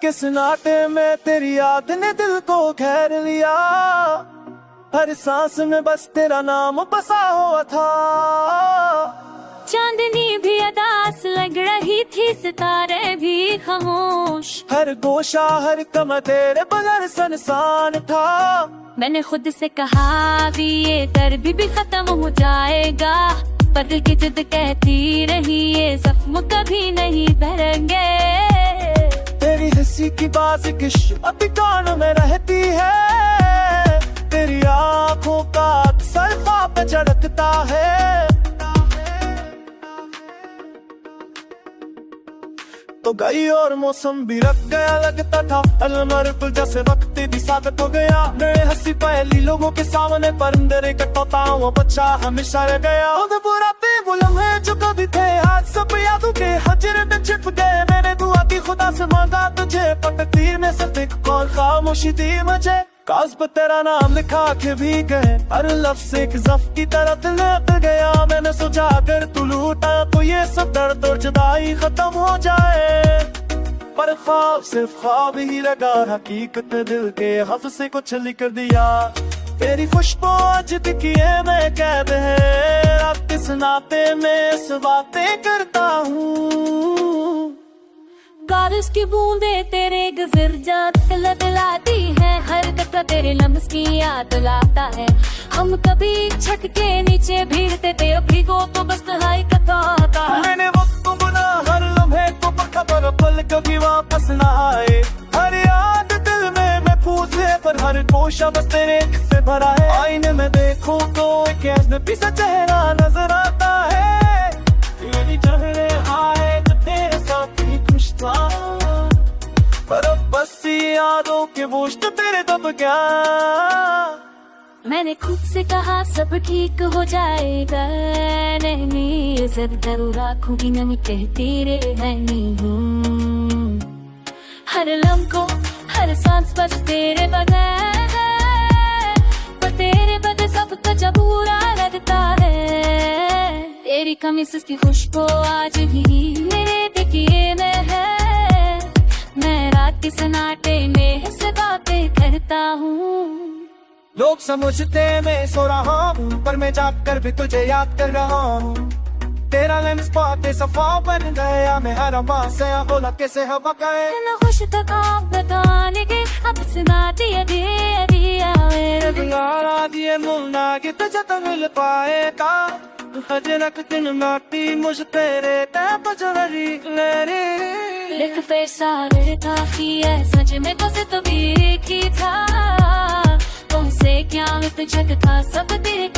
के सन्नाटे में तेरी याद ने दिल को घेर लिया, हर सांस में बस तेरा नाम बसा हुआ था। चांदनी भी अदास लग रही थी, सितारे भी खामोश, हर गोशा हर कम तेरे बगैर सुनसान था। मैंने खुद से कहा भी ये दर्द भी खत्म हो जाएगा, पर दिल की जिद कहती रही ये जख्म कभी नहीं भरेंगे। तेरी हंसी की बाज़िश अभी कान में रहती है, तेरी आँखों का अक्सर ख्वाब झड़कता है। तो गई और मौसम भी रख गया, लगता था अलमर पुल जैसे वक्त तेरी सादत हो गया। मैं हंसी पहली लोगों के सामने, पर अंदर एक टोता हुआ बच्चा हमेशा रह गया। पूरा वो लम्हे जो कभी थे आज सब यादों के हजर में छिप गए। मैंने दुआ की खुदा से मांगा तुझे, पर तकदीर ने सिर्फ एक और खामोशी दी मुझे। काश पे तेरा नाम लिखा के भी गए, हर लफ्ज़ एक ज़ख्म की तरह दिल में उतर गया। मैंने सोचा अगर तू लूटा तो ये सब दर्द और जुदाई खत्म हो जाए, पर ख्वाब सिर्फ ख्वाब ही लगा, हकीकत ने दिल के हफ से कुछ लिख दिया। तेरी खुशबू आज दिखिए मैं कैद है, रात के सन्नाटे में इस बातें करता हूँ। बारिश की बूंदे तेरे गुजर जाते दिलाती है, हर कतरा तेरे लम्स की याद लाता है। हम कभी छत के नीचे भीगते थे, भीगो तो बस तन्हाई का था। मैंने वक्त को बुना हर लम्हे को पक्का, पर पल कभी वापस न आए। हर याद दिल में महफूज है, पर हर कोशा बस तेरे से भरा है। आईने में देखो तो एक अजनबी सा चेहरा नजर आता है, तेरी चेहरे आए तो तेरे साथ ही खुश था, पर अब बस यादों के बोझ तो तेरे दब गया। मैंने खुद से कहा सब ठीक हो जाएगा, नहीं जब जरूर आँखों की नमी कहती रहनी हूँ। हर लम्हों हर सांस बस तेरे बगैर, पर तेरे बगैर सब कुछ अधूरा लगता है। तेरी कमी की खुशबू आज भी मेरे दिखिए में है, मैं रात के सन्नाटे में से बातें करता हूँ। लोग समझते मैं सो रहा हूँ, पर मैं जाग कर भी तुझे याद कर रहा हूँ। तेरा लेंस पाते सफा बन गया, मैं हर आवाज़ से बोला कैसे हवा गए। न खुश तक बताने के अब सुना दिया दिया दिया दिया दिए मुन्ना के तुझे तो मिल पाएगा, हजरक दिन नाटी मुझ तेरे तैप जरी लेरे। लिख फिर सारे काफी है, सच में तो से तो भी एक ही था, तुमसे क्या जग था सब तेरे